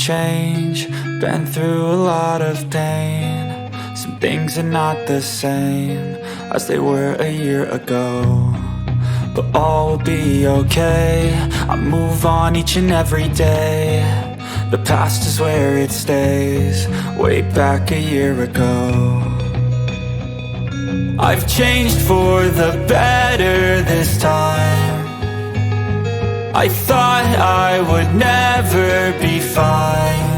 change, been through a lot of pain. Some things are not the same as they were a year ago, but all will be okay. I move on each and every day. The past is where it stays, way back a year ago. I've changed for the better this time. I thought I would never be fine.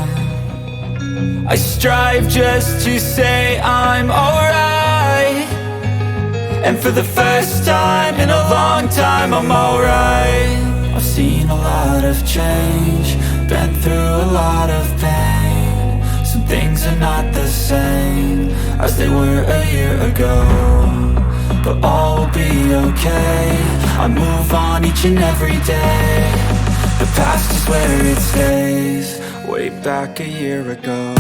I strive just to say I'm alright, and for the first time in a long time I'm alright. I've seen a lot of change, been through a lot of pain. Some things are not the same as they were a year ago, but all will be okay. I move on each and every day. The past is where it stays, way back a year ago.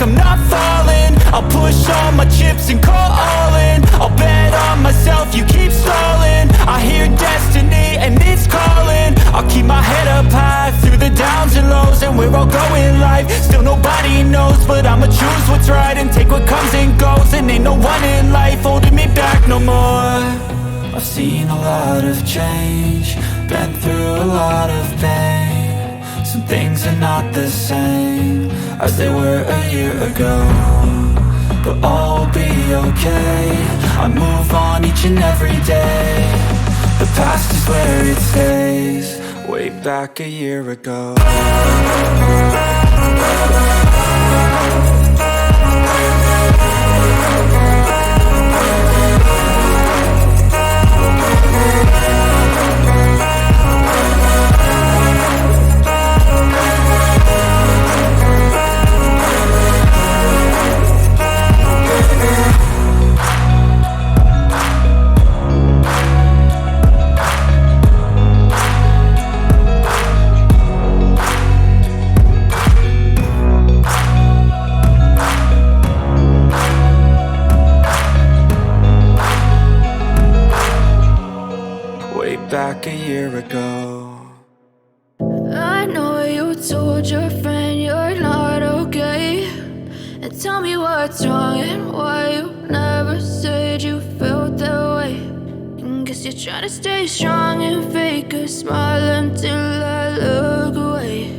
I'm not falling, I'll push all my chips and call all in. I'll bet on myself, you keep stalling. I hear destiny and it's calling. I'll keep my head up high through the downs and lows, and we're all going life. Still nobody knows, but I'ma choose what's right and take what comes and goes. And ain't no one in life holding me back no more. I've seen a lot of change, been through a lot of pain. Some things are not the same as they were a year ago, but all will be okay. I move on each and every day. The past is where it stays, way back a year ago. Back a year ago. I know you told your friend you're not okay, and tell me what's wrong and why you never said you felt that way. And guess you're trying to stay strong and fake a smile until I look away.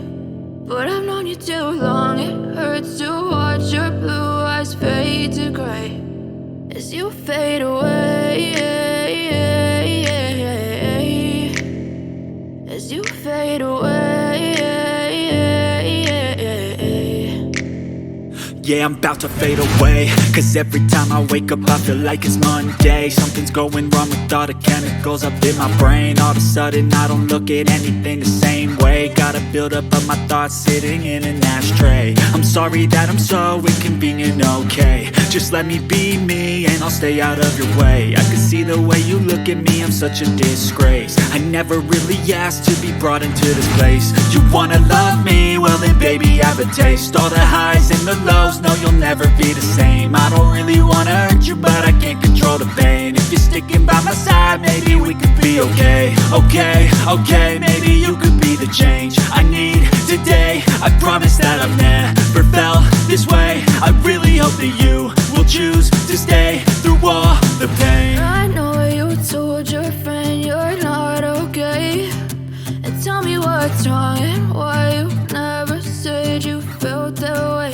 But I've known you too long, it hurts to watch your blue eyes fade to gray as you fade away. As you fade away. Yeah, I'm about to fade away, cause every time I wake up I feel like it's Monday. Something's going wrong with all the chemicals up in my brain. All of a sudden I don't look at anything the same way. Got a buildup of my thoughts sitting in an ashtray. I'm sorry that I'm so inconvenient, okay. Just let me be me and I'll stay out of your way. I can see the way you look at me, I'm such a disgrace. I never really asked to be brought into this place. You wanna love me? Well then baby have a taste. All the highs and the lows, no you'll never be the same. I don't really wanna hurt you, but I can't control the pain. If you're sticking by my side, maybe we could be okay. Okay, maybe you could be the change I need today. I promise that I've never felt this way. I really hope that you will choose to stay through all the pain. I know you told your friend you're not okay, and tell me what's wrong and why you never said you felt that way.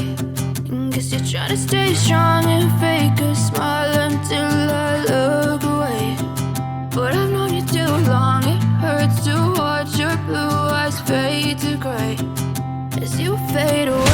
And guess you're trying to stay strong and fake a smile until I look away. But I've known you too long, it hurts to watch your blue eyes fade to gray as you fade away.